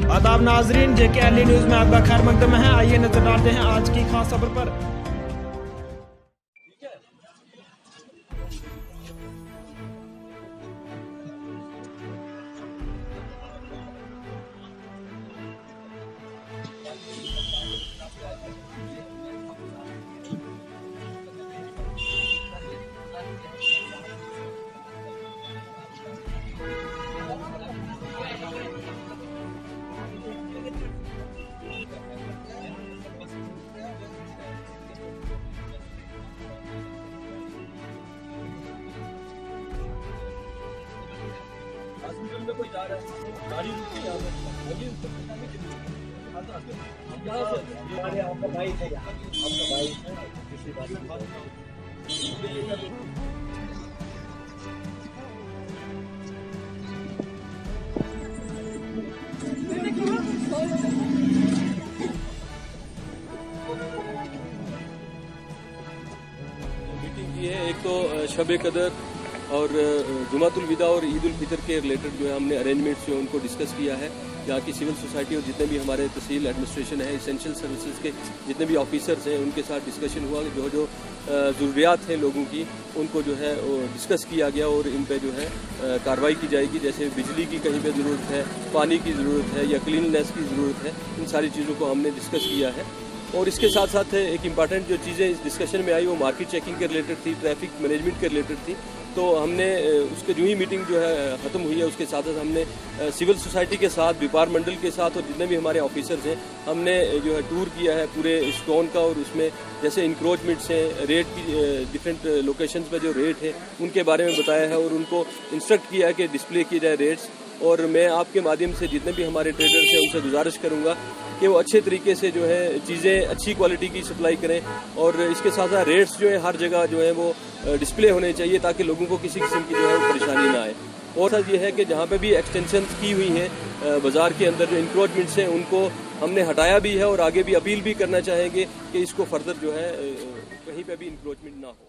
आदाब नाजरीन, JKLE news में आपका खैर मकदम है। आइए नजर डालते हैं आज की खास खबर पर। कोई जा रहा है गाड़ी रुक के आपका भाई है, आपका भाई है, किसी बात मीटिंग की है। एक तो शब कदर और जुमातुल विदा और ईद उल फितर के रिलेटेड जो है हमने अरेंजमेंट्स जो है उनको डिस्कस किया है। यहाँ की सिविल सोसाइटी और जितने भी हमारे तहसील एडमिनिस्ट्रेशन है, इसेंशियल सर्विसेज के जितने भी ऑफिसर्स हैं, उनके साथ डिस्कशन हुआ कि जो ज़रूरियात हैं लोगों की उनको जो है वो डिस्कस किया गया और इन पे जो है कार्रवाई की जाएगी। जैसे बिजली की कहीं पे ज़रूरत है, पानी की ज़रूरत है या क्लीननेस की ज़रूरत है, इन सारी चीज़ों को हमने डिस्कस किया है। और इसके साथ साथ एक इम्पॉर्टेंट जो चीज़ें इस डिस्कशन में आई वो मार्केट चेकिंग के रिलेटेड थी, ट्रैफिक मैनेजमेंट के रिलेटेड थी। तो हमने उसके जो ही मीटिंग जो है ख़त्म हुई है उसके साथ साथ हमने सिविल सोसाइटी के साथ, व्यापार मंडल के साथ और जितने भी हमारे ऑफिसर्स हैं हमने जो है टूर किया है पूरे स्टोन का। और उसमें जैसे इंक्रोचमेंट्स हैं, रेट की डिफरेंट लोकेशंस पे जो रेट है उनके बारे में बताया है और उनको इंस्ट्रक्ट किया है कि डिस्प्ले किए जाए रेट्स। और मैं आपके माध्यम से जितने भी हमारे ट्रेडर्स हैं उनसे गुजारिश करूंगा कि वो अच्छे तरीके से जो है चीज़ें अच्छी क्वालिटी की सप्लाई करें। और इसके साथ साथ रेट्स जो है हर जगह जो है वो डिस्प्ले होने चाहिए ताकि लोगों को किसी किस्म की जो है वो परेशानी ना आए। और साथ ये है कि जहाँ पे भी एक्सटेंशन की हुई हैं बाज़ार के अंदर जो इंक्रोचमेंट्स हैं उनको हमने हटाया भी है और आगे भी अपील भी करना चाहेंगे कि इसको फर्दर जो है कहीं पे भी इंक्रोचमेंट ना हो।